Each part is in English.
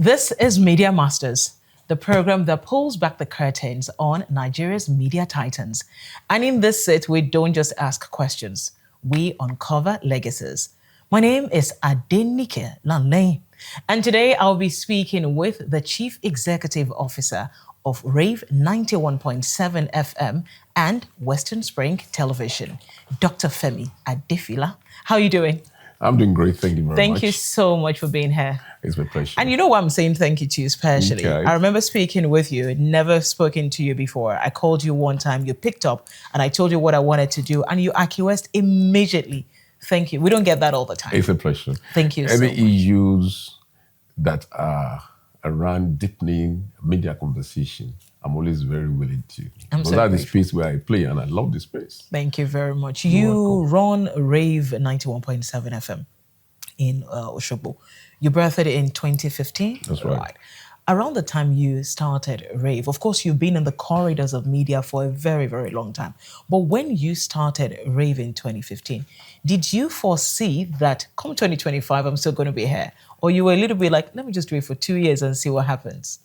This is Media Masters, the program that pulls back the curtains on Nigeria's media titans. And in this set, we don't just ask questions, we uncover legacies. My name is Adenike Lanley, and today I'll be speaking with the Chief Executive Officer of Rave 91.7 FM and Western Spring Television, Dr. Femi Adefila. How are you doing? I'm doing great. Thank you very much. Thank you so much for being here. It's my pleasure. And you know why I'm saying thank you to you especially? Okay. I remember speaking with you, I'd never spoken to you before. I called you one time, you picked up, and I told you what I wanted to do, and you acquiesced immediately. Thank you. We don't get that all the time. It's a pleasure. Thank you so Any much. issues that are around deepening media conversation, I'm always very willing to. I'm Because so that's the grateful. space where I play, and I love the space. Thank you very much. You're You run Rave 91.7 FM in Osogbo. You birthed it in 2015? That's right. Around the time you started Rave, of course, you've been in the corridors of media for a very, very long time. But when you started Rave in 2015, did you foresee that come 2025, I'm still going to be here? Or you were a little bit like, let me just do it for 2 years and see what happens?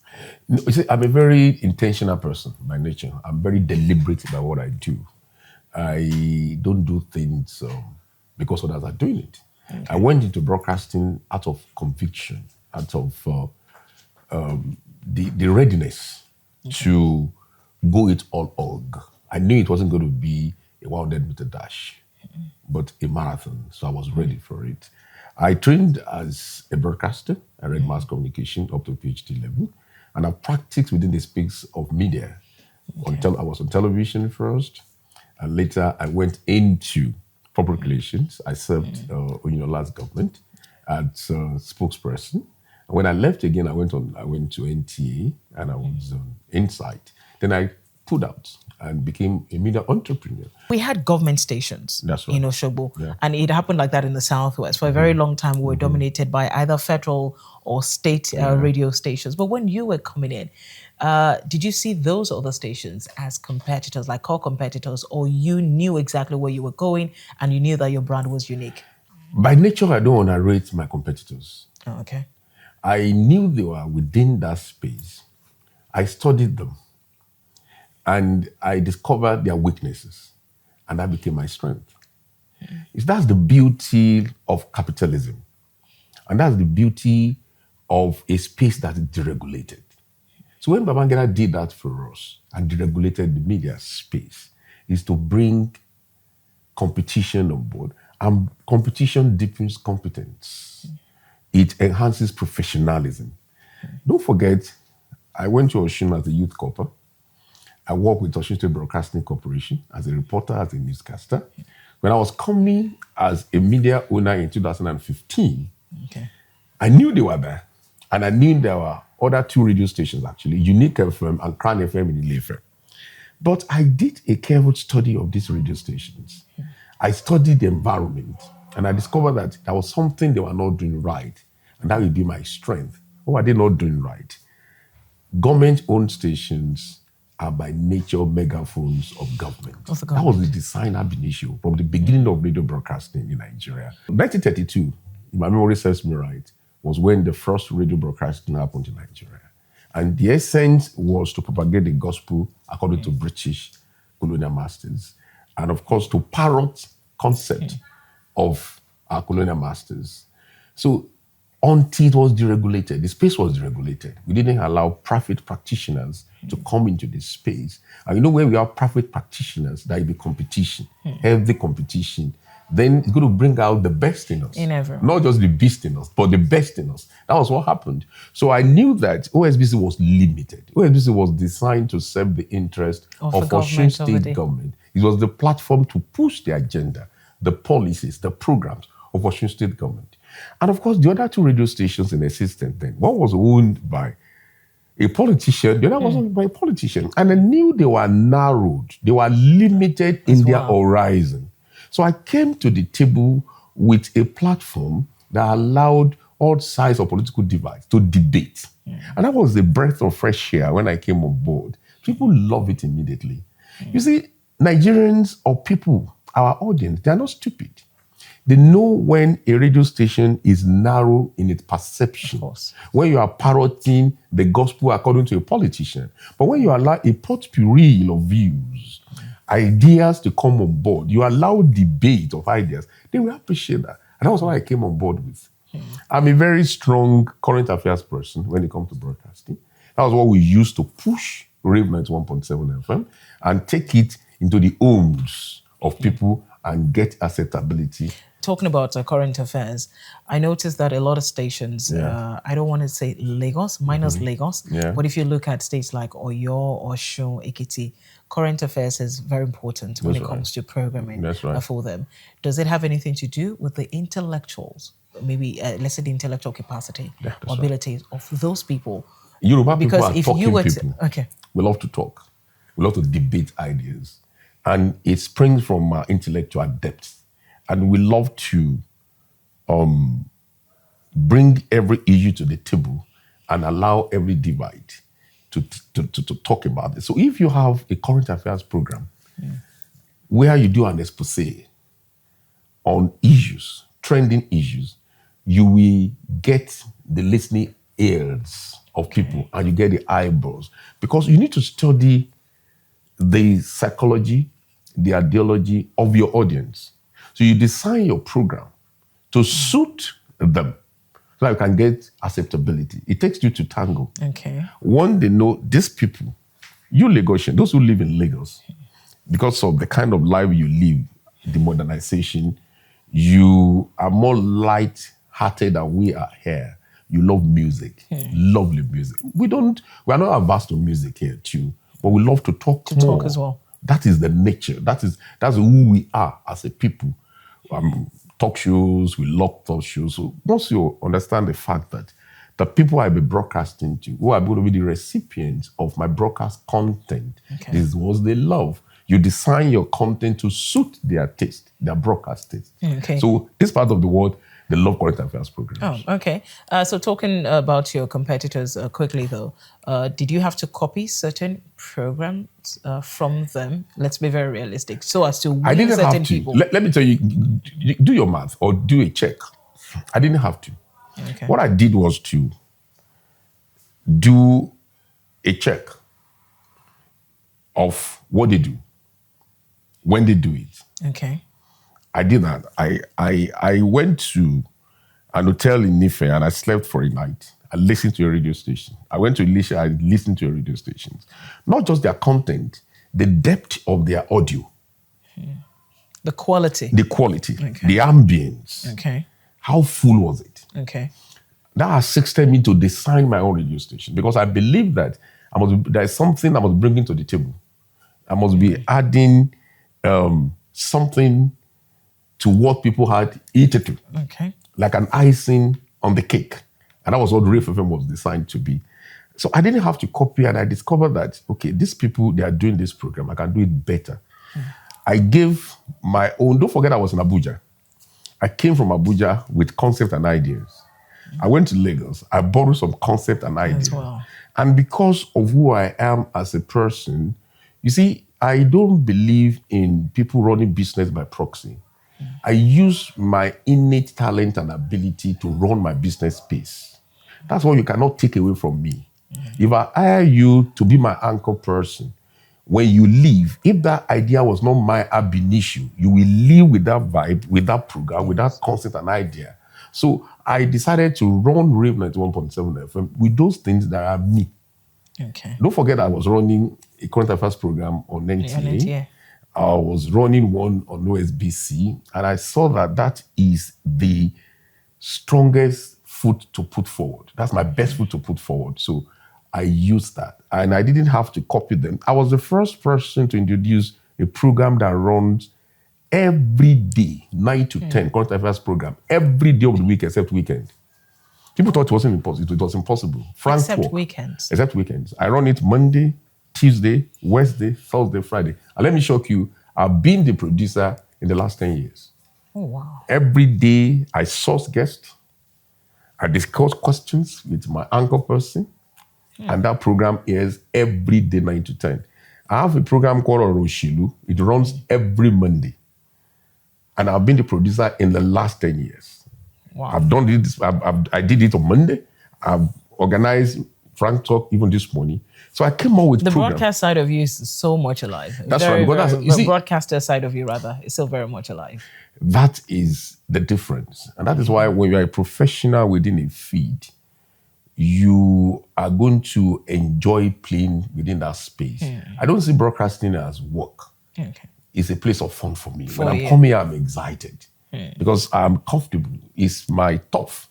No, you see, I'm a very intentional person by nature. I'm very deliberate about what I do. I don't do things because others are doing it. Okay. I went into broadcasting out of conviction, out of the readiness to go it all og. I knew it wasn't going to be a 100-meter dash, but a marathon. So I was ready for it. I trained as a broadcaster. I read mass communication up to PhD level, and I practiced within the space of media. I was on television first, and later I went into public relations. I served last government as a spokesperson. When I left again, I went to NTA and I was on Insight. Then I pulled out and became a media entrepreneur. We had government stations That's right. in Osogbo, Yeah. and it happened like that in the Southwest. For a very long time, we were dominated by either federal or state radio stations. But when you were coming in, did you see those other stations as competitors, like core competitors, or you knew exactly where you were going and you knew that your brand was unique? By nature, I don't underrate my competitors. Oh, okay. I knew they were within that space. I studied them. And I discovered their weaknesses. And that became my strength. That's the beauty of capitalism. And that's the beauty of a space that is deregulated. So when Babangida did that for us and deregulated the media space, is to bring competition on board. And competition deepens competence. It enhances professionalism. Don't forget, I went to Oshun as a youth corper. I worked with Osun State Broadcasting Corporation as a reporter, as a newscaster. When I was coming as a media owner in 2015, I knew they were there. And I knew there were other 2 radio stations, actually, Unique FM and Crown FM in Ile-Ife. But I did a careful study of these radio stations. I studied the environment, and I discovered that there was something they were not doing right, and that would be my strength. What are they not doing right? Government-owned stations are by nature megaphones of government. That was the design ab initio from the beginning of radio broadcasting in Nigeria. 1932, if my memory serves me right, was when the first radio broadcasting happened in Nigeria. And the essence was to propagate the gospel according to British colonial masters. And of course, to parrot concept of our colonial masters. So until it was deregulated, the space was deregulated. We didn't allow private practitioners to come into this space. And you know, when we have private practitioners, there will be competition, healthy competition. Then it's going to bring out the best in us. In everyone. Not just the beast in us, but the best in us. That was what happened. So I knew that OSBC was limited. OSBC was designed to serve the interest of Osun State government. It was the platform to push the agenda, the policies, the programs of Osun State government. And of course, the other 2 radio stations in existence then, one was owned by a politician, the other was owned by a politician. And I knew they were narrowed, they were limited in their horizon. So I came to the table with a platform that allowed all sides of political divides to debate. And that was the breath of fresh air when I came on board. People love it immediately. You see, Nigerians or people, our audience, they are not stupid. They know when a radio station is narrow in its perception. Of course. When you are parroting the gospel according to a politician. But when you allow a potpourri of views, ideas to come on board, you allow debate of ideas, they will appreciate that. And that was what I came on board with. I'm a very strong current affairs person when it comes to broadcasting. That was what we used to push Rave 91.7 FM and take it into the homes of people and get acceptability. Talking about current affairs, I noticed that a lot of stations, I don't want to say Lagos, minus Lagos, but if you look at states like Oyo, Osun, Ekiti, current affairs is very important when it comes to programming for them. Does it have anything to do with the intellectuals, maybe let's say the intellectual capacity or abilities of those people? Yoruba people are talking people. Okay. We love to talk. We love to debate ideas. And it springs from our intellectual depth. And we love to bring every issue to the table and allow every divide to talk about it. So if you have a current affairs program where you do an expose on issues, trending issues, you will get the listening ears of people and you get the eyeballs. Because you need to study the psychology, the ideology of your audience. So you design your program to suit them so that you can get acceptability. It takes you to tango. Okay. One, they know these people, you Lagosian, those who live in Lagos, because of the kind of life you live, the modernization, you are more light-hearted than we are here. You love music, lovely music. We are not averse to music here too, but we love to talk more. Talk as well. That is the nature. That's who we are as a people. Talk shows, we love talk shows. So once you understand the fact that the people I be broadcasting to, who are going to be the recipients of my broadcast content, this is what they love. You design your content to suit their taste, their broadcast taste. Okay. So this part of the world, they love current affairs programs. Oh, okay. So talking about your competitors quickly though, did you have to copy certain programs from them? Let's be very realistic. So as to win certain people. Let me tell you, do your math or do a check. I didn't have to. Okay. What I did was to do a check of what they do, when they do it. Okay. I did that. I went to an hotel in Ife and I slept for a night. I listened to a radio station. I went to Elisha, I listened to a radio stations. Not just their content, the depth of their audio. The quality. The quality. Okay. The ambience. Okay. How full was it? Okay. That assisted me to design my own radio station because I believe that there is something I must bring into the table. I must be adding something to what people had eaten. Okay. Like an icing on the cake. And that was what Rave FM was designed to be. So I didn't have to copy, and I discovered that, okay, these people, they are doing this program. I can do it better. I gave my own, don't forget I was in Abuja. I came from Abuja with concept and ideas. I went to Lagos. I borrowed some concept and ideas. As well. And because of who I am as a person, you see, I don't believe in people running business by proxy. I use my innate talent and ability to run my business space. That's what you cannot take away from me. If I hire you to be my anchor person, when you leave, if that idea was not my ab initio, you will leave with that vibe, with that program, with that concept and idea. So I decided to run Rave 91.7 FM with those things that are me. Okay. Don't forget I was running a current affairs program on NTA. I was running one on OSBC, and I saw that is the strongest foot to put forward. That's my best foot to put forward. So I used that, and I didn't have to copy them. I was the first person to introduce a program that runs every day, 9 to 10, current affairs program, every day of the week except weekend. People thought it wasn't impossible. It was impossible. Except weekends. Except weekends. I run it Monday, Tuesday, Wednesday, Thursday, Friday. And let me shock you, I've been the producer in the last 10 years. Oh, wow. Every day I source guests, I discuss questions with my anchor person, and that program airs every day, 9 to 10. I have a program called Oroshilu. It runs every Monday. And I've been the producer in the last 10 years. Wow. I've done this. I did it on Monday. I've organized Frank Talk even this morning. So I came up with The program. broadcast side of you is so much alive. That's right. Because that's, you the see, broadcaster side of you, rather, is still very much alive. that is the difference. And that is why when you're a professional within a feed, you are going to enjoy playing within that space. I don't see broadcasting as work. Okay. It's a place of fun for me. For when I'm you. coming here, I'm excited because I'm comfortable. It's my turf.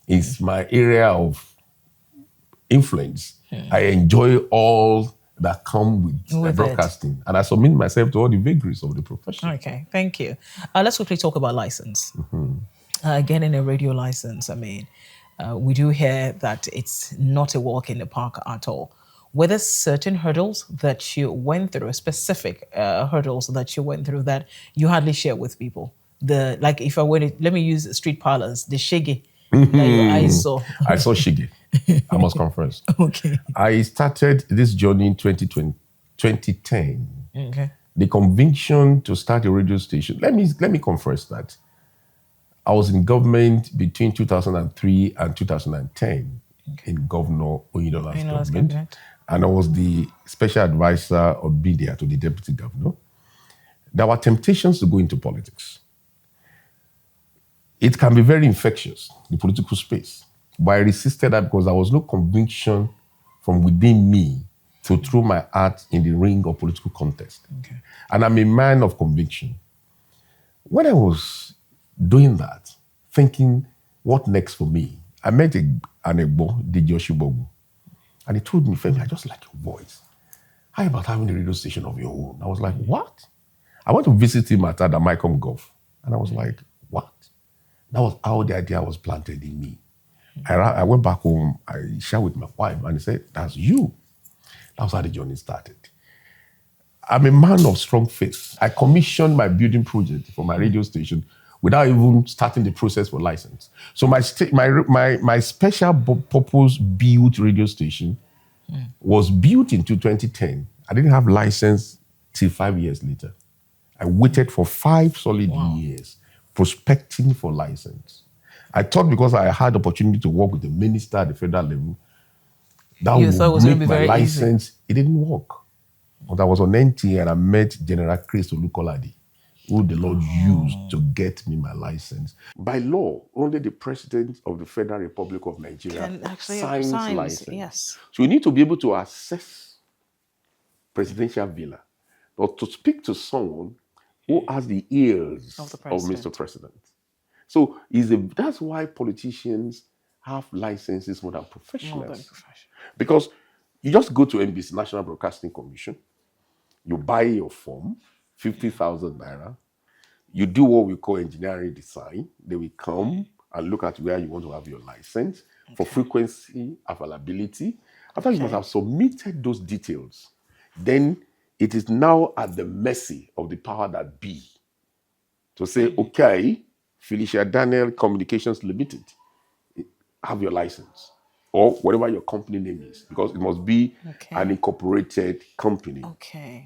It's my area of influence. I enjoy all that come with With broadcasting, and I submit myself to all the vagaries of the profession. Okay, thank you. Let's quickly talk about license. Getting a radio license, I mean, we do hear that it's not a walk in the park at all. Were there certain hurdles that you went through, specific hurdles that you went through that you hardly share with people? Like if I were to, let me use street parlors, the shiggy that your eyes saw. I saw Shige. I must confess. Okay. I started this journey in 2010. Okay. The conviction to start a radio station. Let me confess that I was in government between 2003 and 2010 in Governor Oyindola's government. And I was the special advisor of media to the deputy governor. There were temptations to go into politics. It can be very infectious, the political space. But I resisted that because there was no conviction from within me to throw my heart in the ring of political contest. Okay. And I'm a man of conviction. When I was doing that, thinking, what next for me? I met an Igbo, the Osogbo, and he told me, Femi, I just like your voice. How about having a radio station of your own? I was like, what? I went to visit him at Adamicom Golf, and I was like, what? That was how the idea was planted in me. I went back home, I shared with my wife, and he said, that's you. That was how the journey started. I'm a man of strong faith. I commissioned my building project for my radio station without even starting the process for license. So my special purpose built radio station was built into 2010. I didn't have license till 5 years later. I waited for 5 solid years prospecting for license. I thought because I had the opportunity to work with the minister at the federal level, that would make my license. Easy. It didn't work. But I was on NTA and I met General Chris Olukolade, who the Lord used to get me my license. By law, only the president of the Federal Republic of Nigeria signs license. Yes. So you need to be able to access presidential villa, or to speak to someone who has the ears of Mr. President. So that's why politicians have licenses more than professionals. Because you just go to NBC, National Broadcasting Commission, you buy your form, 50,000 naira, you do what we call engineering design, they will come and look at where you want to have your license for frequency, availability. After you must have submitted those details, then it is now at the mercy of the power that be to say, okay, Felicia Daniel Communications Limited, have your license, or whatever your company name is, because it must be an incorporated company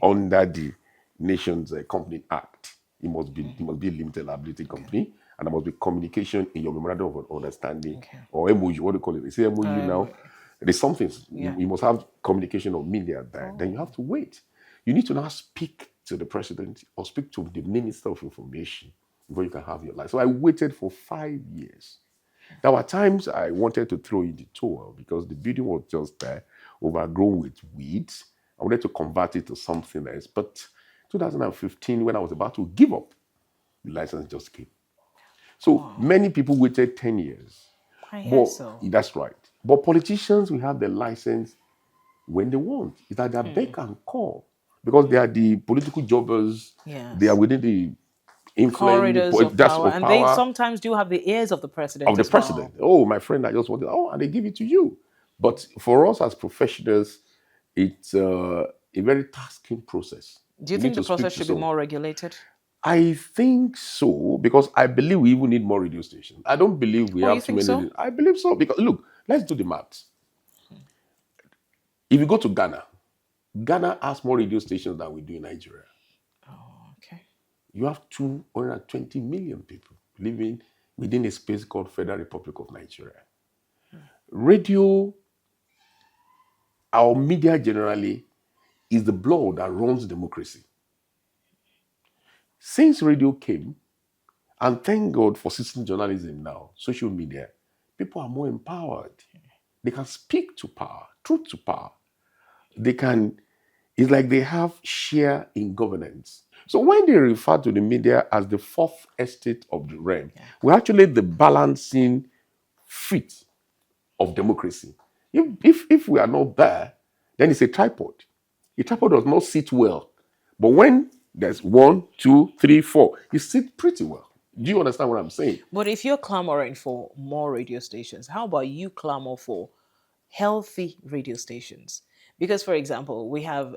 under the nation's Company Act. It must be a limited liability company, and there must be communication in your memorandum of understanding or MOU. What do you call it? They say MOU now. There's something. You must have communication of media there. Then you have to wait. You need to now speak to the president or speak to the Minister of Information before you can have your license. So I waited for 5 years. There were times I wanted to throw in the towel because the building was just overgrown with weeds. I wanted to convert it to something else. But 2015, when I was about to give up, the license just came. So many people waited 10 years. That's right. But politicians will have the license when they want. It's at their beck and call. Because they are the political jobbers. Yes. They are within the corridors of power. And they sometimes do have the ears of the president. Of the president. Oh, my friend, I just wanted, and they give it to you. But for us as professionals, it's a very tasking process. Do you think the process should be more regulated? I think so, because I believe we even need more radio stations. I don't believe we have too many. So? I believe so, because look, let's do the maths. If you go to Ghana has more radio stations than we do in Nigeria. Oh, okay. You have 220 million people living within a space called Federal Republic of Nigeria. Radio, our media generally, is the blood that runs democracy. Since radio came, and thank God for citizen journalism now, social media, people are more empowered. They can speak to power, truth to power. They can, it's like they have share in governance. So when they refer to the media as the fourth estate of the realm, we're actually the balancing feet of democracy. If we are not there, then it's a tripod. A tripod does not sit well. But when there's 1, 2, 3, 4, it sits pretty well. Do you understand what I'm saying? But if you're clamoring for more radio stations, how about you clamor for healthy radio stations? Because, for example, we have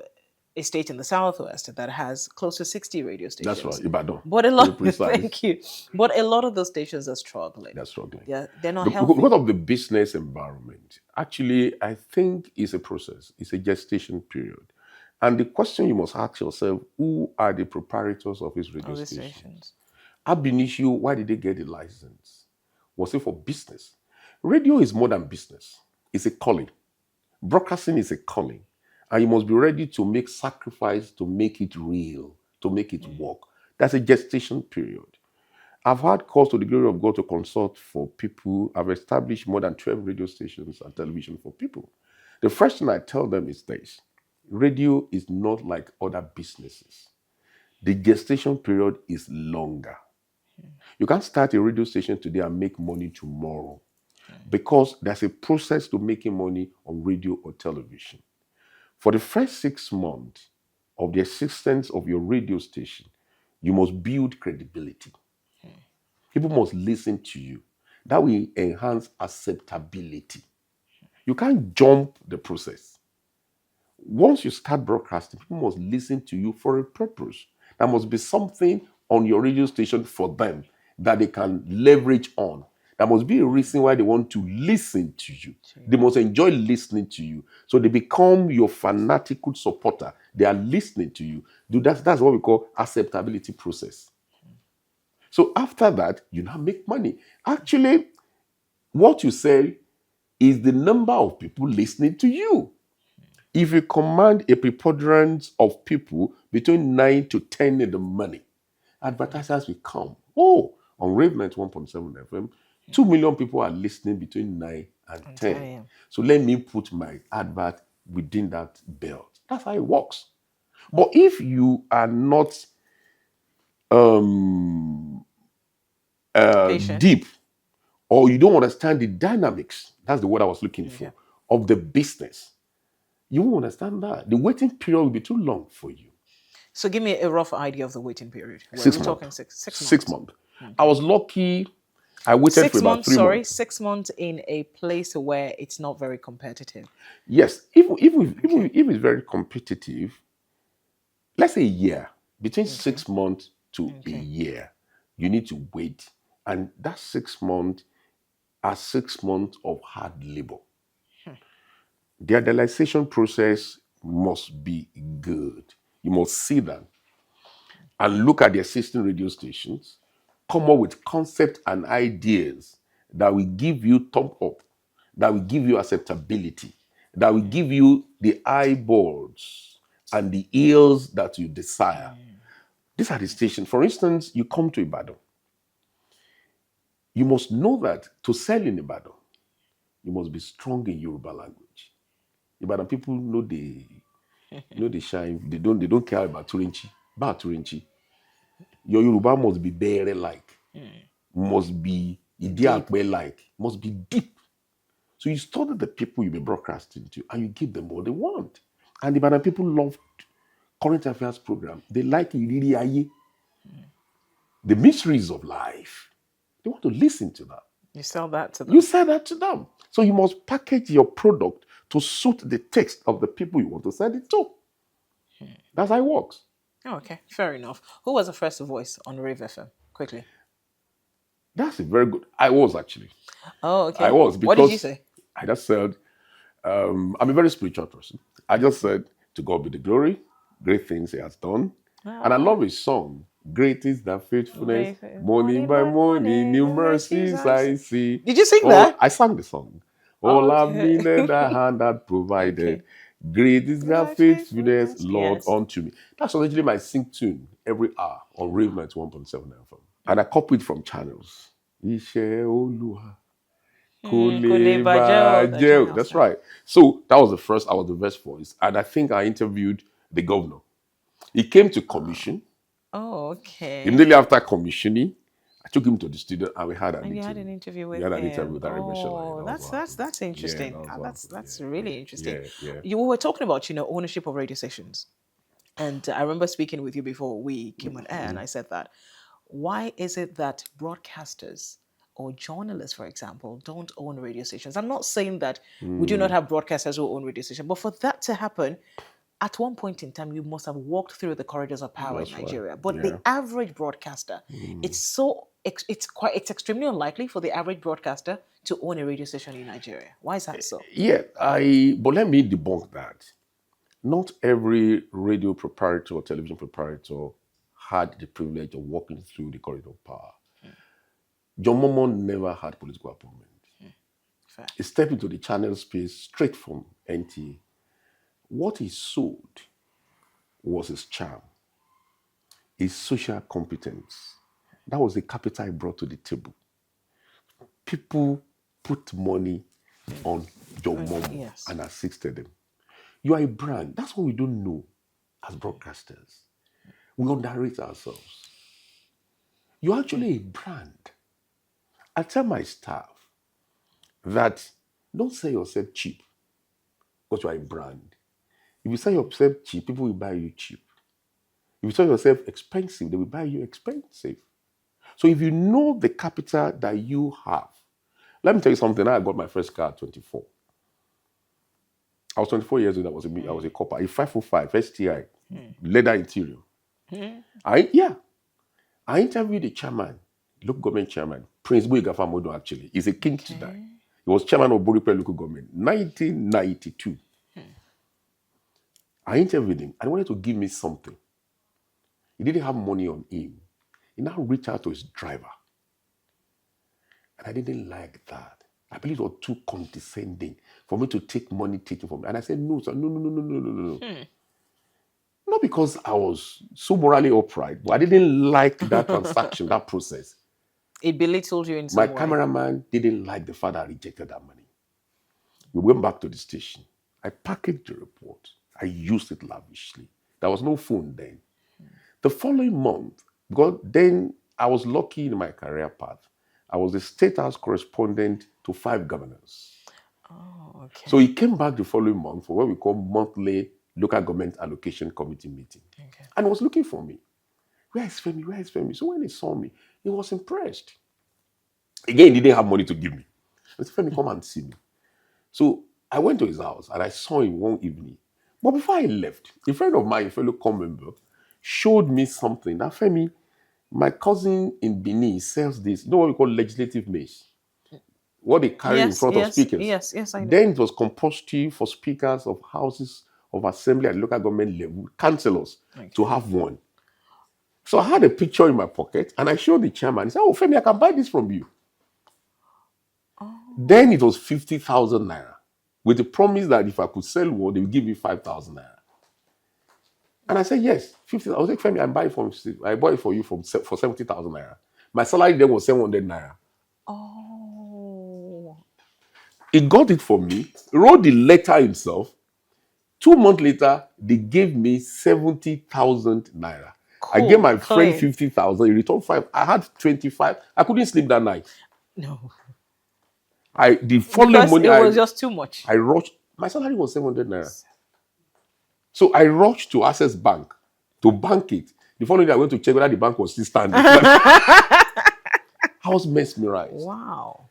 a state in the southwest that has close to 60 radio That's right, stations. Ibadan, But a to be lot, precise. thank you. But a lot of those stations are struggling. They're struggling. They're not healthy. Because of the business environment, actually, I think it's a process. It's a gestation period. And the question you must ask yourself, who are the proprietors of these radio All the stations? stations. Ab initio, why did they get the license? Was it for business? Radio is more than business. It's a calling. Broadcasting is a calling. And you must be ready to make sacrifice to make it real, to make it work. That's a gestation period. I've had calls to the glory of God to consult for people. I've established more than 12 radio stations and television for people. The first thing I tell them is this: radio is not like other businesses. The gestation period is longer. You can't start a radio station today and make money tomorrow because there's a process to making money on radio or television. For the first 6 months of the existence of your radio station, you must build credibility. People must listen to you. That will enhance acceptability. You can't jump the process. Once you start broadcasting, people must listen to you for a purpose. There must be something on your radio station for them that they can leverage on. There must be a reason why they want to listen to you. They must enjoy listening to you. So they become your fanatical supporter. They are listening to you. That's what we call acceptability process. So after that, you now make money. Actually, what you sell is the number of people listening to you. If you command a preponderance of people between 9 to 10 in the money, advertisers will come. Oh, on Rave 1.7 FM, 2 million people are listening between 9 and 10. So let me put my advert within that belt. That's how it works. But if you are not deep, or you don't understand the dynamics, that's the word I was looking for, of the business, you won't understand that. The waiting period will be too long for you. So give me a rough idea of the waiting period. Were 6 we months. talking six months? 6 months. Okay. I was lucky. I waited for about 3 months. 6 months in a place where it's not very competitive. Yes. Even if it's very competitive, let's say a year. Between 6 months to a year, you need to wait. And that 6 months are 6 months of hard labor. The idealization process must be good. You must see that and look at the existing radio stations, come up with concepts and ideas that will give you thumb up, that will give you acceptability, that will give you the eyeballs and the ears that you desire. These are the stations. For instance, you come to Ibadan. You must know that to sell in Ibadan, you must be strong in Yoruba language. Ibadan people know they shine. They don't care about Turinchi. Your Yoruba must be very like, must be like, must be deep. So you study the people you'll be broadcasting to and you give them what they want. And the Ibadan people love current affairs program. They like Iriri the mysteries of life. They want to listen to that. You sell that to them. You sell that to them. So you must package your product to suit the taste of the people you want to sell it to. That's how it works. Oh, okay, fair enough. Who was the first voice on Rave FM? Quickly. That's a very good. I was actually. Oh, okay. I was because what did you say? I just said, I'm a very spiritual person. I just said, to God be the glory, great things he has done. And I love his song. Great is thy faithfulness. Great. Morning Morning by by morning, morning, new new mercies mercies I see. I see. Did you sing Oh, that? I sang the song. All I've Okay. needed, thy hand had provided. Okay. Great is thy Thy faithfulness, faithfulness. Lord, Yes. unto me. That's originally my sing tune every hour on Rave 91.7 FM. And I copied from channels. Iṣẹ́ Olúwa kò Kò lè lè bàjẹ́ o. The bàjẹ́. channels That's now. right. So that was the first, I was the best voice. And I think I interviewed the governor. He came to commission. Oh, okay. Immediately after commissioning, I took him to the studio and we had an And you had interview. an interview We with had an interview him. with that Rebecca line. Oh, That was that's what that's happened. that's Yeah, interesting. that was Ah, what that's happened. that's really interesting. Yeah, yeah. You were talking about ownership of radio stations, and I remember speaking with you before we came on air, and I said that why is it that broadcasters or journalists, for example, don't own radio stations? I'm not saying that we do not have broadcasters who own radio stations, but for that to happen, at one point in time, you must have walked through the corridors of power in That's right. Nigeria. But Yeah. the average broadcaster, it's extremely unlikely for the average broadcaster to own a radio station in Nigeria. Why is that so? Yeah, but let me debunk that. Not every radio proprietor or television proprietor had the privilege of walking through the corridor of power. John Momo never had political appointment. Fair. He stepped into the channel space straight from NTA. What he sold was his charm, his social competence. That was the capital he brought to the table. People put money on John Momo Yes. and assisted him. You are a brand. That's what we don't know as broadcasters. We underrate ourselves. You're actually a brand. I tell my staff that don't sell yourself cheap because you are a brand. If you sell yourself cheap, people will buy you cheap. If you sell yourself expensive, they will buy you expensive. So if you know the capital that you have, let me tell you something. I got my first car at 24. I was 24 years old. I was a copper, a 505 STI, leather interior. I interviewed the chairman, local government chairman, Prince Boyega Famodo actually. He's a king today. He was chairman of Boripe local government, 1992. I interviewed him and he wanted to give me something. He didn't have money on him. He now reached out to his driver. And I didn't like that. I believe it was too condescending for me to take money taken from me. And I said, no, sir, no, no, no, no, no, no, no. Not because I was so morally upright, but I didn't like that transaction, that process. It belittled you in My some way. cameraman didn't like the fact that I rejected that money. We went back to the station. I packaged the report. I used it lavishly. There was no phone then. The following month, because then I was lucky in my career path. I was the State House correspondent to 5 governors. Oh, okay. So he came back the following month for what we call monthly local government allocation committee meeting. Okay. And he was looking for me. Where is Femi? Where is Femi? So when he saw me, he was impressed. Again, he didn't have money to give me. I said, Femi, come and see me. So I went to his house and I saw him one evening. But before I left, a friend of mine, a fellow com member, showed me something. That Femi, my cousin in Benin sells this, you know what we call legislative mace? What they carry in Yes, front of yes, speakers. yes, I know. Then it was compulsory for speakers of houses of assembly at local government level, councillors, to have one. So I had a picture in my pocket and I showed the chairman. He said, oh, Femi, I can buy this from you. Then it was 50,000 naira with the promise that if I could sell one, they would give me 5,000 naira. And I said, yes, 50. I was like, Femi, I bought it for you for 70,000 naira. My salary then was 700 naira. Oh. He got it for me, wrote the letter himself. 2 months later, they gave me 70,000 naira. I gave Cool. my friend Clean. 50,000. He returned 5. I had 25. I couldn't sleep that night. No. The following Because morning, it was just too much. I rushed. My salary was 700 naira. So I rushed to Access Bank to bank it. The following day, I went to check whether the bank was still standing. I was mesmerized. Wow.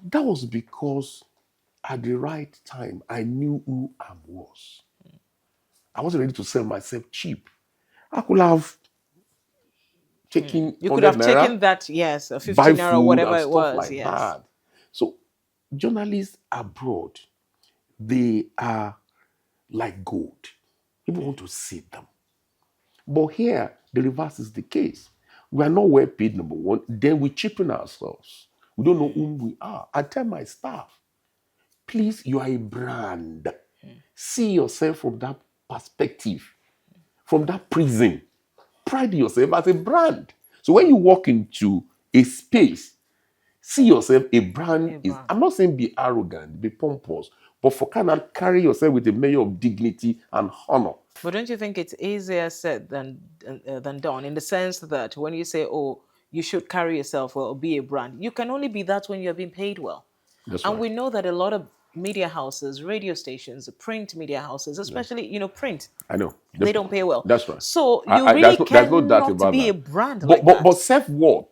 That was because at the right time, I knew who I was. I wasn't ready to sell myself cheap. I could have taken You could 100 have naira, taken that, yes, a 50 buy naira, food whatever and it stuff was, like yes. that. So journalists abroad, they are like gold. People want to see them. But here, the reverse is the case. We are not well paid, number one. Then we cheapen ourselves. We don't know whom we are. I tell my staff, please, you are a brand. See yourself from that perspective, from that prison. Pride yourself as a brand. So when you walk into a space, see yourself a brand is, I'm not saying be arrogant, be pompous, but for kind of carry yourself with a measure of dignity and honor. But don't you think it's easier said than done, in the sense that when you say, "Oh, you should carry yourself well or be a brand," you can only be that when you're being paid well. That's And right. we know that a lot of media houses, radio stations, print media houses, especially print, I know. they don't pay well. That's right. So you really There's no doubt cannot about be a that. brand But like but but that. self-worth,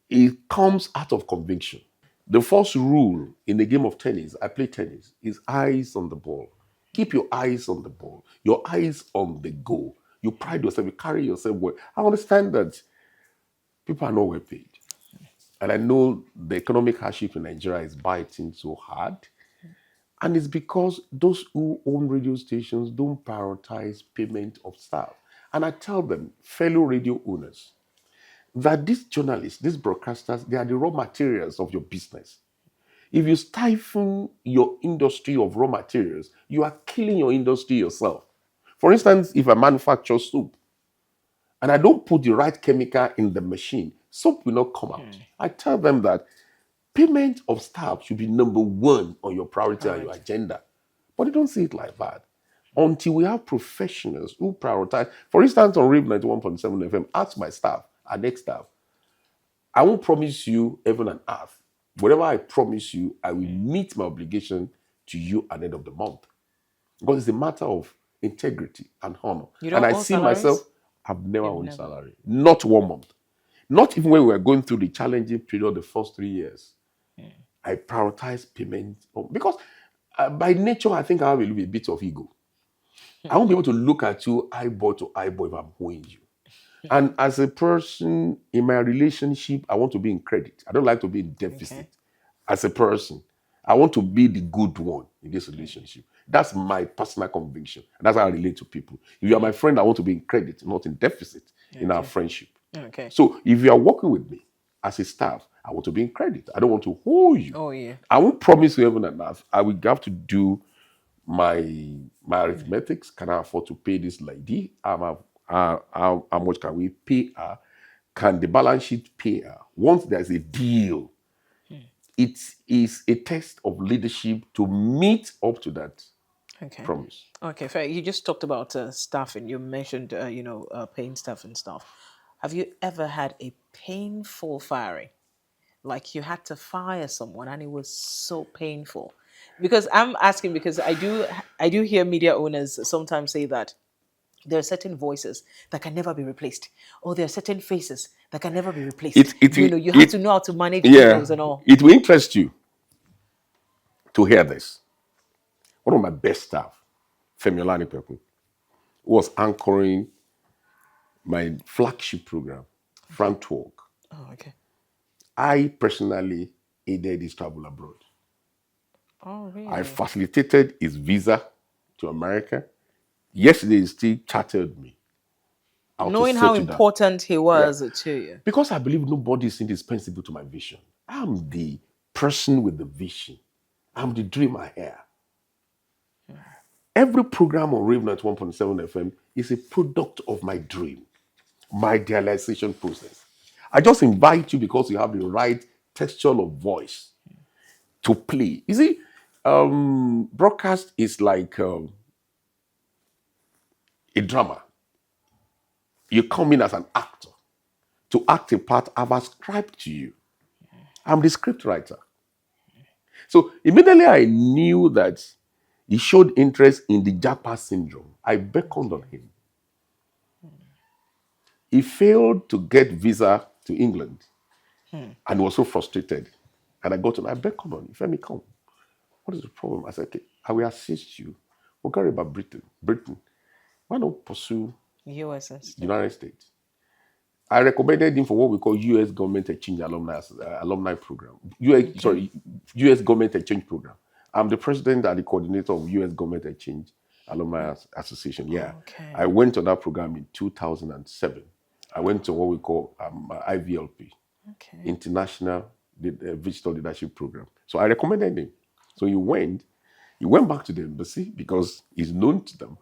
it comes out of conviction. The first rule in the game of tennis, I play tennis, is eyes on the ball. Keep your eyes on the ball, your eyes on the goal. You pride yourself, you carry yourself well. I understand that people are not well paid. And I know the economic hardship in Nigeria is biting so hard. And it's because those who own radio stations don't prioritize payment of staff. And I tell them, fellow radio owners, that these journalists, these broadcasters, they are the raw materials of your business. If you stifle your industry of raw materials, you are killing your industry yourself. For instance, if I manufacture soap and I don't put the right chemical in the machine, soap will not come out. I tell them that payment of staff should be number one on your priority and your agenda. But they don't see it like that. Until we have professionals who prioritize. For instance, on Rave 91.7 FM, ask my staff, our next staff, I won't promise you heaven and earth. Whatever I promise you, I will meet my obligation to you at the end of the month. Because it's a matter of integrity and honor. You And don't I own see salaries? myself, I've never owned salary. Not 1 month. Not even when we were going through the challenging period the first 3 years. I prioritize payment. Because by nature, I think I have a little bit of ego. I won't be able to look at you eyeball to eyeball if I'm owing you. And as a person in my relationship, I want to be in credit. I don't like to be in deficit. Okay. As a person, I want to be the good one in this relationship. That's my personal conviction. And that's how I relate to people. If you are my friend, I want to be in credit, not in deficit in our friendship. Okay. So if you are working with me as a staff, I want to be in credit. I don't want to hold you. Oh, yeah. I won't promise you heaven and earth. I will have to do my arithmetics. Can I afford to pay this lady? How much can we pay her? Can the balance sheet pay her? Once there's a deal, it is a test of leadership to meet up to that Okay. promise. Okay, fair. You just talked about staffing. You mentioned, paying staff and stuff. Have you ever had a painful firing? Like you had to fire someone and it was so painful? Because I'm asking because I do hear media owners sometimes say that there are certain voices that can never be replaced, or there are certain faces that can never be replaced. You have to know how to manage egos and all. It will interest you to hear this. One of my best staff, Femi, who was anchoring my flagship program, Frank Talk. Oh, okay. I personally aided his travel abroad. Oh, really? I facilitated his visa to America. Yesterday, he still chatted me how to Knowing how settle down. important he was to you. Because I believe nobody is indispensable to my vision. I'm the person with the vision. I'm the dream I have. Every program on Rave 91.7 FM is a product of my dream, my idealization process. I just invite you because you have the right texture of voice to play. You see, broadcast is like a drama. You come in as an actor to act a part I've ascribed to you. I'm the script writer. So immediately I knew that he showed interest in the Japa syndrome. I beckoned on him. He failed to get visa to England and was so frustrated. And I got him, I beckoned on him. Femi, come. What is the problem? I said, okay, I will assist you. We'll worry about Britain. Why not pursue US and stuff. United States? I recommended him for what we call U.S. Government Exchange Alumni Program. U.S. Government Exchange Program. I'm the president and the coordinator of U.S. Government Exchange Alumni Association. Yeah. Okay. I went on that program in 2007. I went to what we call IVLP, Okay. International Visitor Leadership Program. So I recommended him. So he went back to the embassy because he's known to them.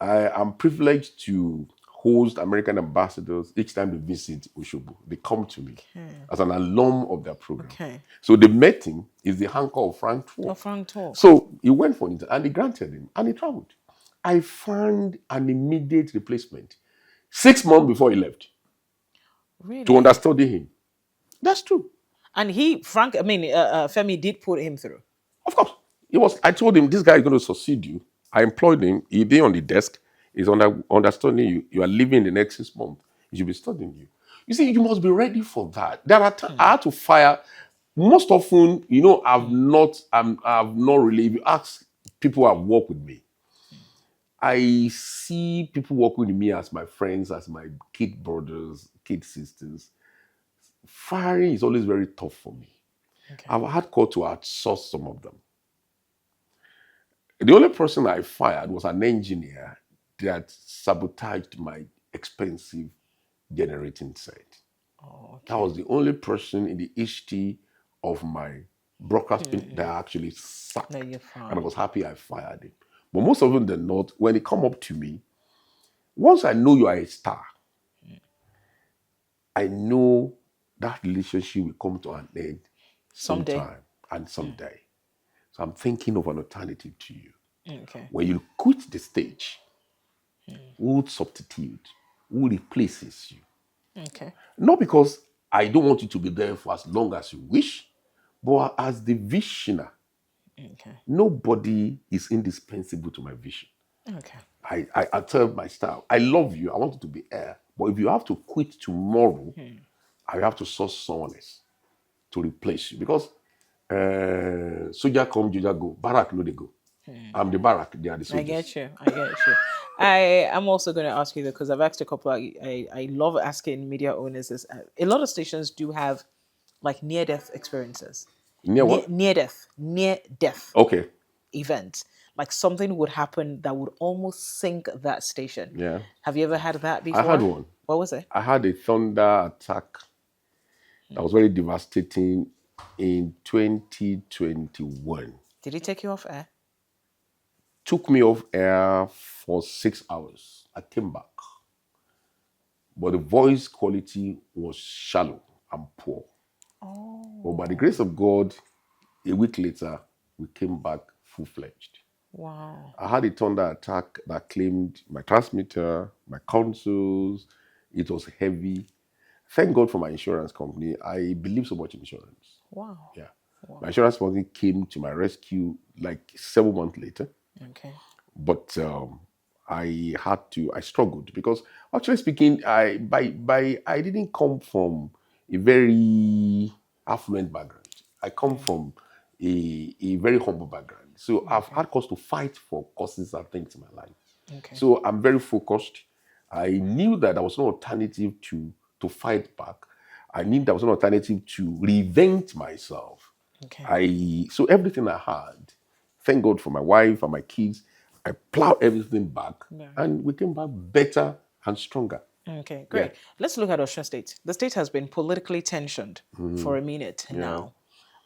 I am privileged to host American ambassadors each time they visit Osogbo. They come to me as an alum of their program. Okay. So they met him, is the anchor of Frank Tour. Oh, Frank Talk. So he went for it and they granted him and he traveled. I found an immediate replacement 6 months before he left Really? to understudy him. That's true. And Femi did put him through. Of course. I told him, this guy is going to succeed you. I employed him. He did on the desk. He's understanding you. You are living the next 6 months. He should be studying you. You see, you must be ready for that. There are times I had to fire. Most often, I've not really. If you ask people who have worked with me, I see people working with me as my friends, as my kid brothers, kid sisters. Firing is always very tough for me. Okay. I've had call to outsource some of them. The only person I fired was an engineer that sabotaged my expensive generating set. Oh, okay. That was the only person in the history of my broadcasting that I actually sacked. No, you're And fine. I was happy I fired him. But most of them, they're not. When they come up to me, once I know you are a star, I know that relationship will come to an end Someday. sometime and someday. So I'm thinking of an alternative to you. Okay. When you quit the stage, who would substitute? Who replaces you? Okay. Not because I don't want you to be there for as long as you wish, but as the visioner. Okay. Nobody is indispensable to my vision. Okay. I tell my staff, I love you, I want you to be here, but if you have to quit tomorrow, I have to source someone else to replace you. Because soldier come, soldier go, barrack no they go. I'm the barrack, they are the soldiers. I get you. I'm also going to ask you though, because I've asked a couple. I love asking media owners this. A lot of stations do have like near death experiences. Near what? Near death Okay. event. Like something would happen that would almost sink that station. Yeah. Have you ever had that before? I had one. What was it? I had a thunder attack that was very devastating in 2021. Did it take you off air? Took me off air for 6 hours. I came back. But the voice quality was shallow and poor. Oh. But by the grace of God, a week later, we came back full-fledged. Wow. I had a thunder attack that claimed my transmitter, my consoles. It was heavy. Thank God for my insurance company. I believe so much in insurance. Wow. Yeah. Wow. My insurance company came to my rescue like 7 months later. Okay. But I struggled because actually speaking, I didn't come from a very affluent background. I come from a very humble background. So I've had cause to fight for causes and things in my life. Okay. So I'm very focused. I knew that there was no alternative to fight back. I knew there was no alternative to reinvent myself. Okay. So everything I had, thank God for my wife and my kids, I plowed everything back and we came back better and stronger. Okay, great. Yeah. Let's look at Osun State. The state has been politically tensioned for a minute now.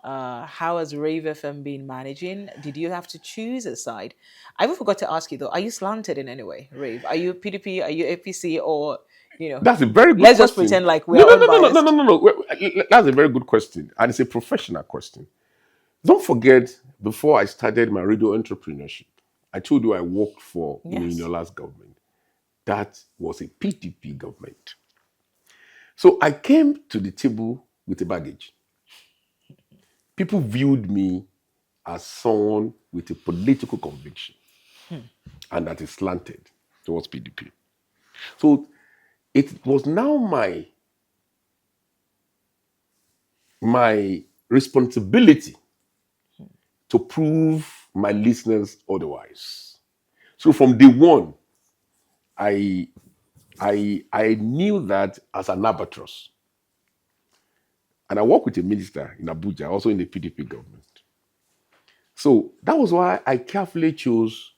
How has Rave FM been managing? Did you have to choose a side? I even forgot to ask you though, are you slanted in any way, Rave? Are you PDP, are you APC, or, That's a very good let's question. just pretend like we're unbiased. No. That's a very good question. And it's a professional question. Don't forget, before I started my radio entrepreneurship, I told you I worked for Uniola's government. That was a PDP government. So I came to the table with a baggage. People viewed me as someone with a political conviction and that is slanted towards PDP. So it was now my responsibility to prove my listeners otherwise. So from day one, I knew that as an albatross. And I worked with a minister in Abuja, also in the PDP government. So that was why I carefully chose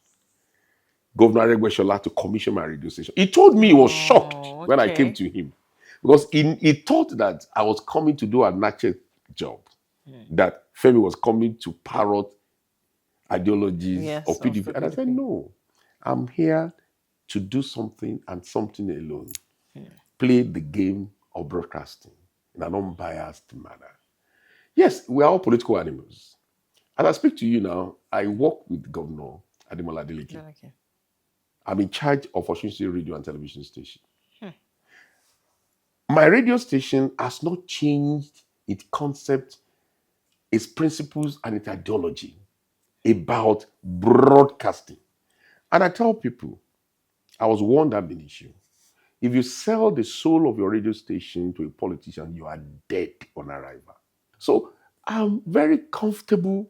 Governor Aregbesola to commission my radio station. He told me he was shocked when I came to him. Because he thought that I was coming to do a natural job, that Femi was coming to parrot ideologies Yes, of of PDP. the And I said, PDP. no, I'm here to do something and something alone. Play the game of broadcasting in an unbiased manner. Yes, we are all political animals. As I speak to you now, I work with Governor Adenike. Okay. I'm in charge of Osun State Radio and Television Station. My radio station has not changed its concept, its principles, and its ideology about broadcasting. And I tell people, I was warned that been issue. If you sell the soul of your radio station to a politician, you are dead on arrival. So I'm very comfortable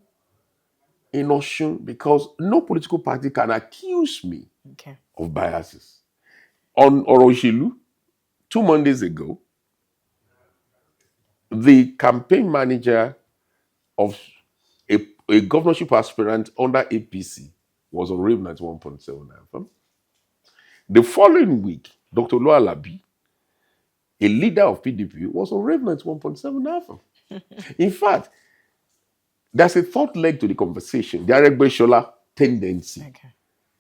in Osun because no political party can accuse me Okay. of biases. On Oroshilu, 2 Mondays ago, the campaign manager of a governorship aspirant under APC was on Rave 91.7 FM. The following week, Dr. Lualabi, a leader of PDP, was on Rave 91.7 FM. In fact, there's a third leg to the conversation, the Aregbesola tendency. Okay.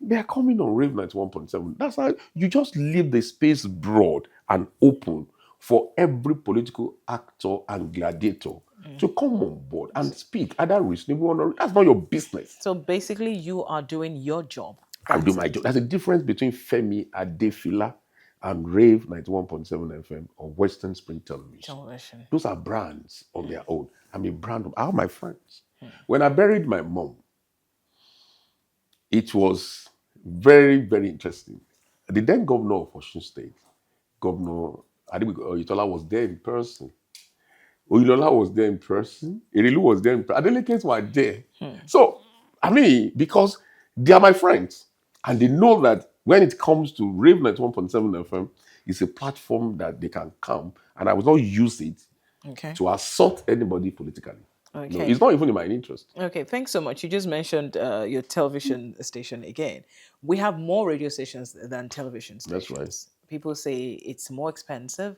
They are coming on Rave 91.7. That's how you just leave the space broad and open for every political actor and gladiator to come on board and speak, either reasonable or not. That's not your business. So basically, you are doing your job. I do That's my it. job. There's a difference between Femi, Adefila, and Rave 91.7 FM or Western Spring Television. Television. Those are brands on their own. I'm a brand of all my friends. When I buried my mom, it was very, very interesting. The then governor of Osun State, Governor Adenike Oyetola, was there in person. Oyilola was there in person. Irilu was there in person. Adelekes were there. So, I mean, because they are my friends. And they know that when it comes to Rave 91.7 FM, it's a platform that they can come. And I will not use it Okay. to assault anybody politically. Okay. No, it's not even in my interest. Okay, thanks so much. You just mentioned your television station again. We have more radio stations than television That's stations. right. People say it's more expensive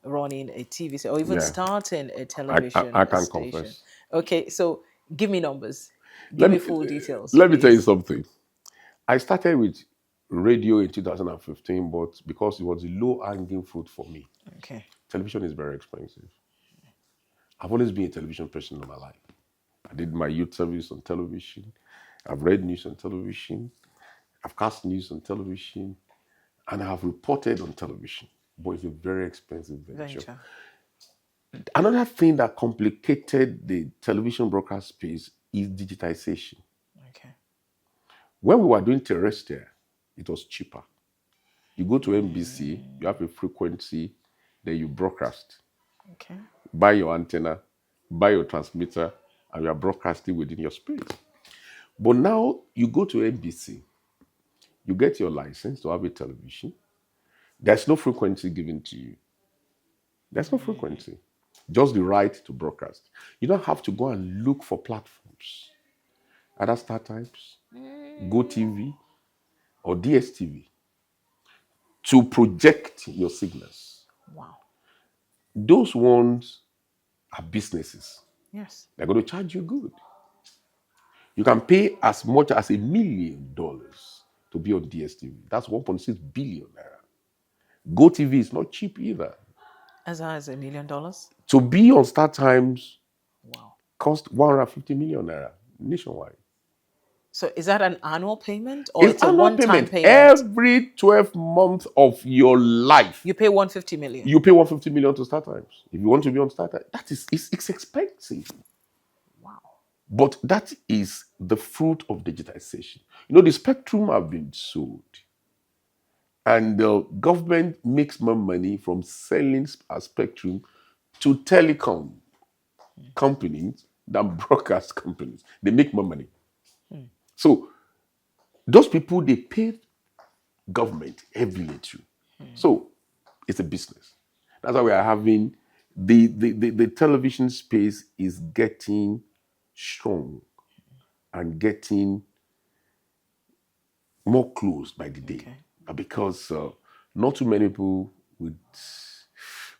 running a TV station or even Yeah. starting a television I can station. confess. Okay, so give me numbers. Give Let me me full details, let me tell you please. something. I started with radio in 2015, but because it was a low-hanging fruit for me, Okay. television is very expensive. I've always been a television person in my life. I did my youth service on television. I've read news on television. I've cast news on television. And I have reported on television. But it's a very expensive venture. Venture. Another thing that complicated the television broadcast space is digitization. Okay. When we were doing terrestrial, it was cheaper. You go to NBC, you have a frequency, then you broadcast. Okay. Buy your antenna, buy your transmitter, and you are broadcasting within your space. But now you go to NBC, you get your license to have a television. There's no frequency given to you. There's no frequency. Just the right to broadcast. You don't have to go and look for platforms. Either Star Types, Go TV, or DSTV to project your signals. Wow. Those ones are businesses. Yes. They're going to charge you good. You can pay as much as $1 million to be on DSTV. That's 1.6 billion naira. Go TV is not cheap either. As high as $1 million? To be on Star Times Wow. cost 150 million naira nationwide. So is that an annual payment or It's it's a annual one-time payment. payment? Every 12 months of your life, You pay 150 million. you pay 150 million to Star Times. If you want to be on Star Times, it's expensive. Wow. But that is the fruit of digitization. You know, the spectrum have been sold. And the government makes more money from selling a spectrum to telecom companies than broadcast companies. They make more money. So those people, they pay government heavily too. So it's a business. That's why we are having the television space is getting strong and getting more closed by the day. Okay. Because not too many people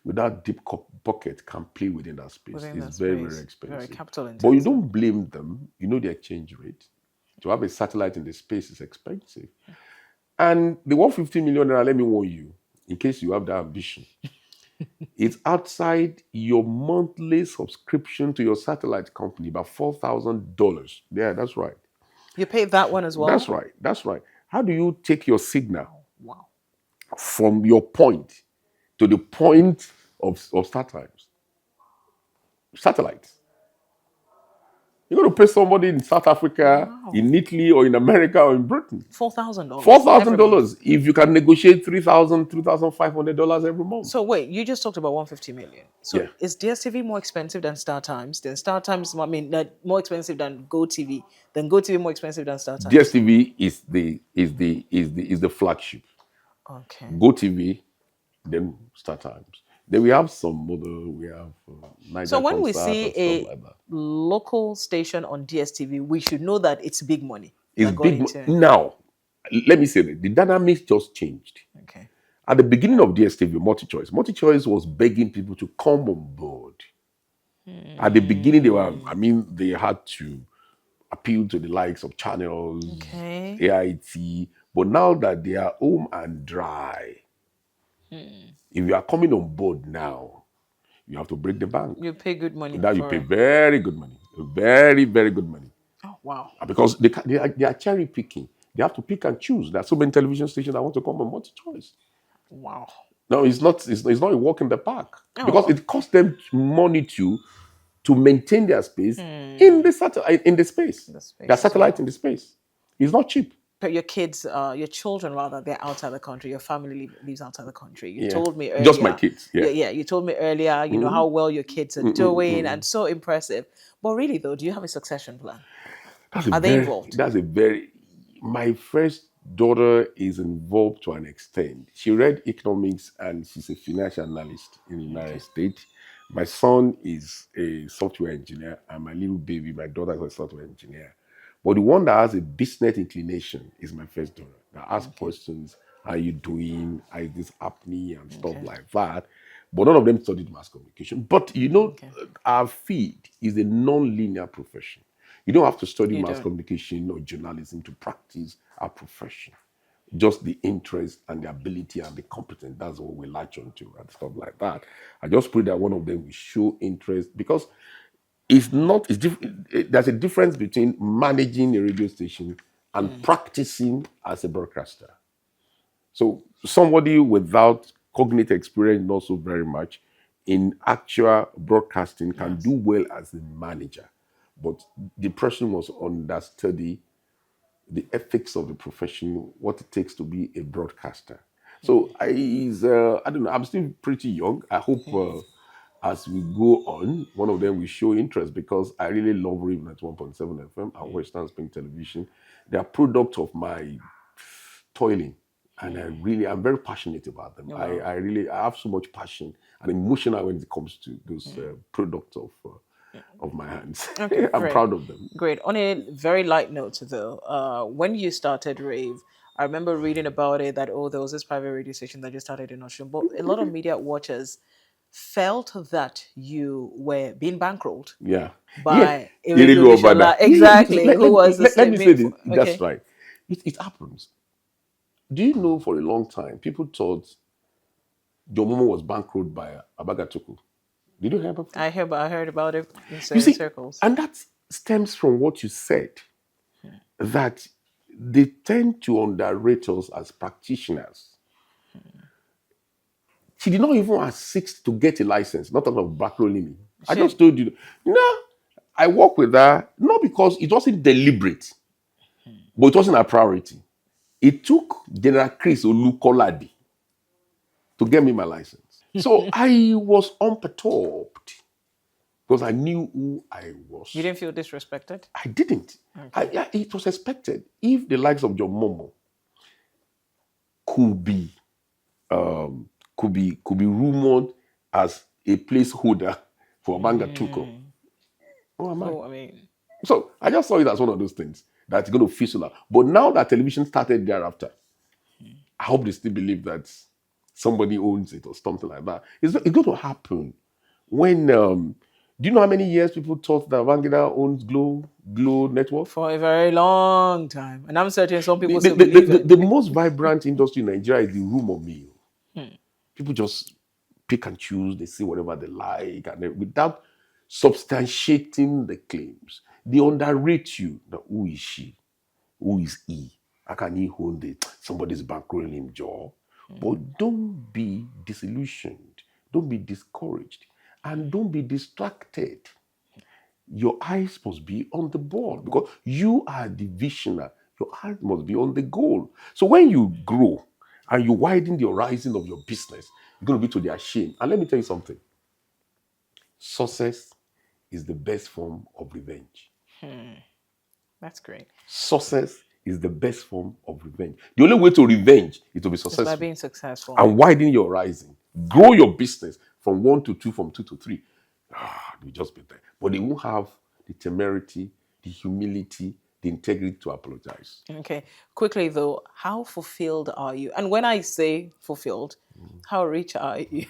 without deep pocket can play within that space. Within It's that very, very space, very expensive. capital But you intensive. don't blame them. You know the exchange rate. To have a satellite in the space is expensive. And the 150 million naira, let me warn you, in case you have that ambition, it's outside your monthly subscription to your satellite company, about $4,000. Yeah, that's right. You paid that one as well? That's right. That's right. How do you take your signal Wow. from your point to the point of start times? Satellites. You're going to pay somebody in South Africa, Wow. in Italy, or in America, or in Britain. $4,000 every month. $4,000 if you can negotiate $3,500 every month. So wait, you just talked about 150 million. So Yeah. is DSTV more expensive than Star Times? Then Star Times, I mean, more expensive than GoTV? Then GoTV more expensive than Star Times? DSTV is the flagship. Okay. GoTV, then Star Times. Then we have some other, we have So Niger when we Concert see and stuff a like that. local station on DSTV, we should know that it's big money It's that got big. into it. Now, let me say that the dynamics just changed. Okay. At the beginning of DSTV, MultiChoice was begging people to come on board. At the beginning, they had to appeal to the likes of channels, Okay. AIT. But now that they are home and dry, if you are coming on board now, you have to break the bank. You pay good money Now you for pay it. very good money, very, very good money. Oh, wow. Because they are cherry picking. They have to pick and choose. There are so many television stations that want to come on multi-choice. Wow. No, it's not. It's not a walk in the park because Oh. it costs them money to maintain their space in the satellite in the space. The space Their as satellite well. in the space. It's not cheap. But your kids, your children rather, they're outside the country. Your family lives outside the country. You Yeah, told me just my earlier. kids. Yeah, Yeah, yeah. You told me earlier, you know, how well your kids are doing and so impressive. But really though, do you have a succession plan? Are they involved? That's a very. My first daughter is involved to an extent. She read economics and she's a financial analyst in the United States. My son is a software engineer, and my little baby, my daughter, is a software engineer. But the one that has a business inclination is my first daughter. That asks questions: "How you doing? How is this happening?" and stuff like that. But none of them studied mass communication. But our field is a non-linear profession. You don't have to study You mass don't. communication or journalism to practice our profession. Just the interest and the ability and the competence. That's what we latch onto and stuff like that. I just pray that one of them will show interest because it's not, it's different. There's a difference between managing a radio station and practicing as a broadcaster. So somebody without cognitive experience, not so very much, in actual broadcasting can do well as a manager. But the person must understudy the ethics of the profession, what it takes to be a broadcaster. So I don't know, I'm still pretty young. I hope as we go on, one of them will show interest because I really love Rave at 1.7 FM and Western Spring Television. They are product of my toiling. And I'm very passionate about them. I have so much passion and emotional when it comes to those products of my hands. Okay, I'm great. proud of them. Great. On a very light note, though, when you started Rave, I remember reading about it that, oh, there was this private radio station that just started in Ocean. But a lot of media watchers felt that you were being bankrolled Yeah. Yeah. by Irelu Irilu Obada. exactly, who was the Let me say this. That's Okay. right. It happens. Do you know for a long time, people thought John Momo was bankrolled by Abagatuku? Did you hear about that? I heard about it in You certain see, circles. and that stems from what you said, that they tend to underrate us as practitioners. She did not even assist to get a license, not out of bankrolling me. I She, just told you, no, I work with her, not because it wasn't deliberate, but it wasn't a priority. It took General Chris Olukoladi to get me my license. So I was unperturbed because I knew who I was. you didn't feel disrespected? I didn't. It was expected. If the likes of John Momo could be rumored as a placeholder for Banga Tuko, who am I? Oh, I mean, So I just saw it as one of those things that's going to fizzle out. But now that television started thereafter, I hope they still believe that somebody owns it or something like that. It's going to happen when. Do you know how many years people thought that Vangida owns Glow Network? For a very long time. And I'm certain some The, people the, still the, believe the, it. the most vibrant industry in Nigeria is the rumor mill. People just pick and choose, they say whatever they like, and without substantiating the claims. They underrate you. Now, who is she? Who is he? How can he hold it? Somebody's bankrolling him jaw. But don't be disillusioned. Don't be discouraged. And don't be distracted. Your eyes must be on the ball because you are the visioner. Your eyes must be on the goal. So when you grow and you widen the horizon of your business, you're going to be to their shame. And let me tell you something. Success is the best form of revenge. That's great. Success is the best form of revenge. The only way to revenge is to be Just by successful being successful. and widen your horizon. Grow your business from 1 to 2, from 2 to 3. You just be there. But they won't have the temerity, the humility, the integrity to apologize. Okay. Quickly though, how fulfilled are you? And when I say fulfilled, how rich are you?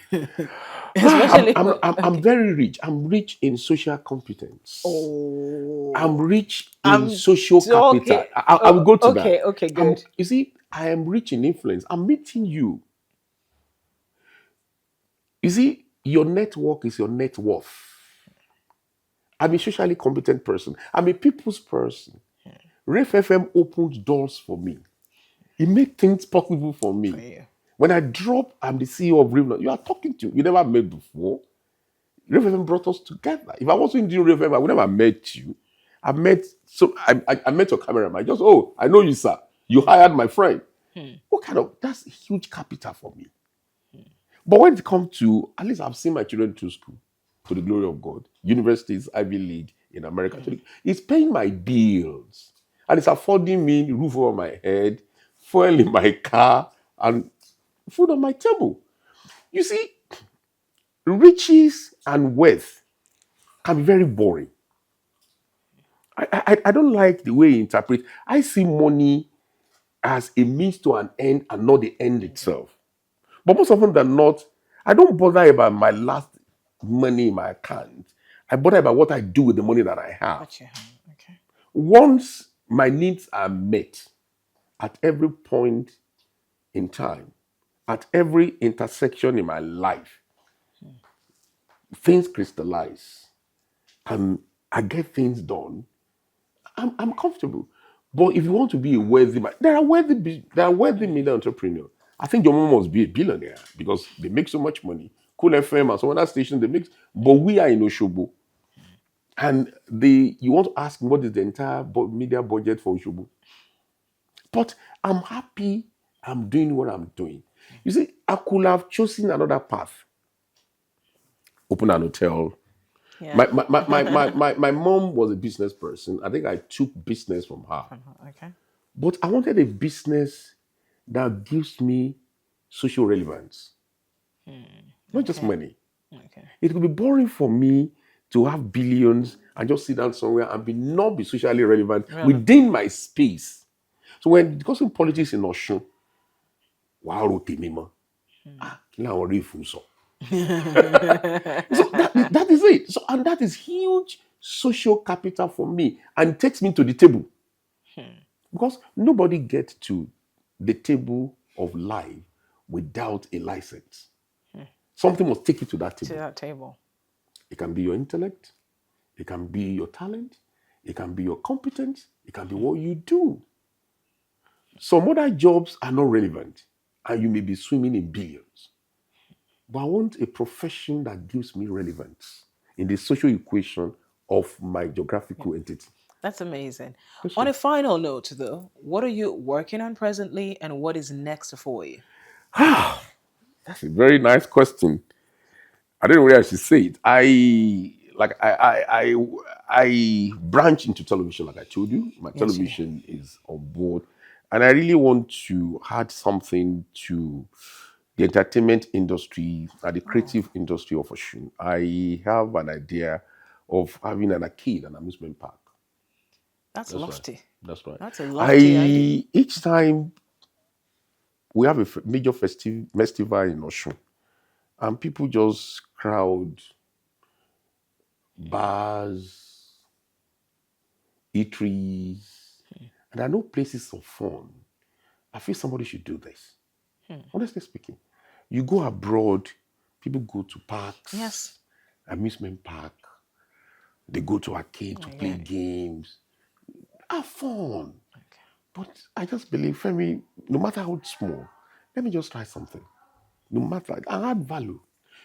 Especially I'm very rich. I'm rich in social competence. I'm oh, rich in I'm social capital. talking. I will Oh, go to that. okay, okay, good. You see, I am rich in influence. I'm meeting you. You see, your network is your net worth. I'm a socially competent person. I'm a people's person. Rave FM opened doors for me. It made things possible for For me. you. When I drop, I'm the CEO of Rave. You are talking to, you never met before. Rave FM brought us together. If I wasn't doing Rave FM, I would never met you. I met your cameraman. I just, oh, I know you, sir. You hired my friend. That's a huge capital for me. But when it comes to, at least I've seen my children to school, to the glory of God. Universities, Ivy League in America. It's paying my bills. And it's affording me roof over my head, fuel in my car, and food on my table. You see, riches and wealth can be very boring. I don't like the way you interpret. I see money as a means to an end and not the end itself. But most often than not, I don't bother about my last money in my account. I bother about what I do with the money that I have. What you have. Okay. Once my needs are met at every point in time, at every intersection in my life, things crystallize and I get things done. I'm comfortable. But if you want to be a wealthy man, there are wealthy media entrepreneurs. I think your mom must be a billionaire because they make so much money. Cool FM and some other stations they make, but we are in Osogbo. And you want to ask me what is the entire media budget for Osogbo? But I'm happy I'm doing what I'm doing. You see, I could have chosen another path. Open an hotel. Yeah. My mom was a business person. I think I took business from her. Okay. But I wanted a business that gives me social relevance, not just Okay. money. Okay. It could be boring for me to have billions and just sit down somewhere and not be socially relevant Relevant. within my space. So when discussing politics in Osun, wow, kí làwọn rí ìfún sọ? So that is it. So, and that is huge social capital for me and takes me to the table. Because nobody gets to the table of life without a license. Something must take you to that To table. that table. It can be your intellect, it can be your talent, it can be your competence, it can be what you do. Some other jobs are not relevant and you may be swimming in billions. But I want a profession that gives me relevance in the social equation of my geographical entity. That's amazing. Yes, On sir. a final note, though, what are you working on presently and what is next for you? That's a very nice question. I don't know where I should say it. I branch into television, like I told you. My Yes, you do. television is on board, and I really want to add something to the entertainment industry and the creative industry of Osun. I have an idea of having an arcade, an amusement park. That's That's right. lofty. That's right. That's a lofty idea. I each time we have a major festival in Oshun, and people just crowd bars, eateries, and there are no places of fun. I feel somebody should do this. Honestly speaking, you go abroad, people go to Yes. parks, amusement park, they go to arcade to play Yeah. games, have fun. But I just believe, Femi, no matter how small, let me just try something. No matter, I add value.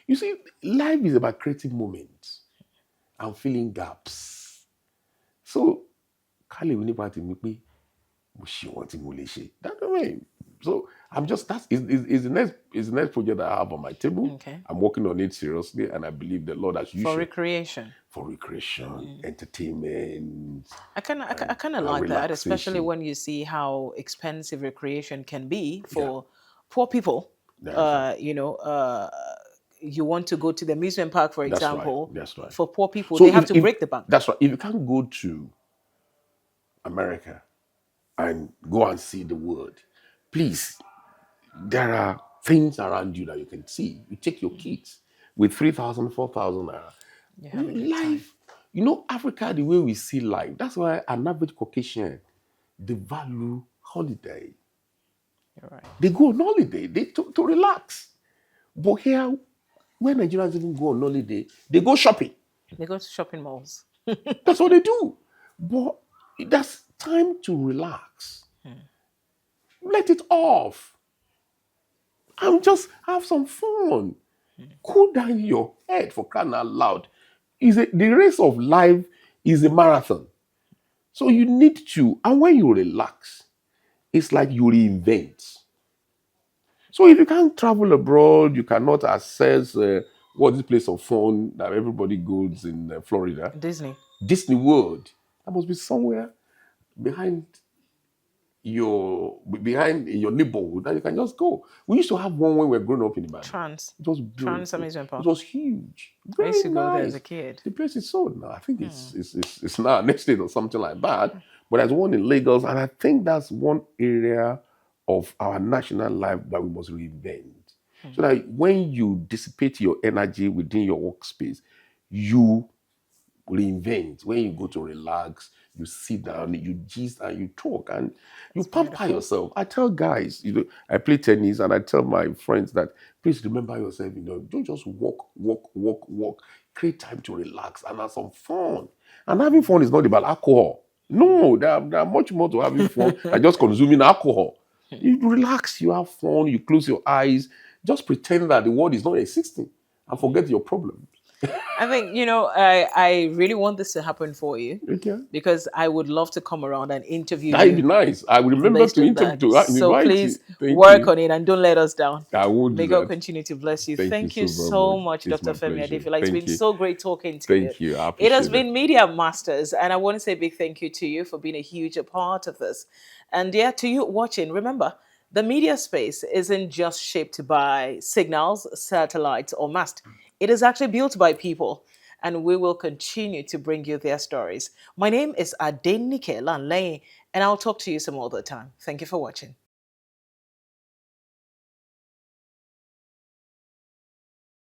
You see, life is about creating moments and filling gaps. So, Kale we nípa tèmi pé mo ṣe wọ́n tí mo lè ṣe. That's the way. So I'm just that's is the next project I have on my table. Okay. I'm working on it seriously, and I believe the Lord has used For it recreation. for recreation, entertainment, I kind of and like that, especially relaxation. when you see how expensive recreation can be Yeah, for poor people. that's right. Uh, you know, uh, you want to go to the amusement park, for That's right. example. That's right. For poor people, So they have to if break the bank. that's right, if you can't go to America and go and see the world, please, there are things around you that you can see. You take your kids with 3,000, 4,000 naira. You have a good time. Life, Africa, the way we see life, that's why an average Caucasian, they value holiday. You're right. They go on holiday to relax. But here, when Nigerians even go on holiday, they go shopping. They go to shopping malls. That's what they do. But that's time to relax. Let it off and just have some fun. Cool down your head for crying out loud. The race of life is a marathon. So you need to, and when you relax, it's like you reinvent. So if you can't travel abroad, you cannot access what this place of fun that everybody goes in Florida, Disney. Disney World. That must be somewhere behind your neighborhood that you can just go. We used to have one when we were growing up in Ibadan. Trans. It was Trans beautiful. amusement It park. was huge. I used Very to go there as a nice. kid. The place is sold now. I think it's now next state or something like that. But there's one in Lagos, and I think that's one area of our national life that we must reinvent. So that when you dissipate your energy within your workspace, you reinvent. When you go to relax, you sit down, you gist and you talk and you It's pamper beautiful. yourself. I tell guys, I play tennis and I tell my friends that please remember yourself, don't just walk, walk, walk, walk. Create time to relax and have some fun. And having fun is not about alcohol. No, there are much more to having fun than just consuming alcohol. You relax, you have fun, you close your eyes, just pretend that the world is not existing and forget your problems. I think, I really want this to happen for you Okay. because I would love to come around and interview That'd be you nice. I will remember based to on that. So invite you. please Thank work you. on it and don't let us down. I will May do God that. continue to bless you. Thank you Thank you so very so much. much, It's Dr. my Femi pleasure. Adefila. It's Thank been you. so great talking to you. Thank you. I It has appreciate it. been Media Masters, and I want to say a big thank you to you for being a huge part of this. And yeah, to you watching, remember, the media space isn't just shaped by signals, satellites, or mast. It is actually built by people, and we will continue to bring you their stories. My name is Adenike Lanley, and I'll talk to you some other time. Thank you for watching.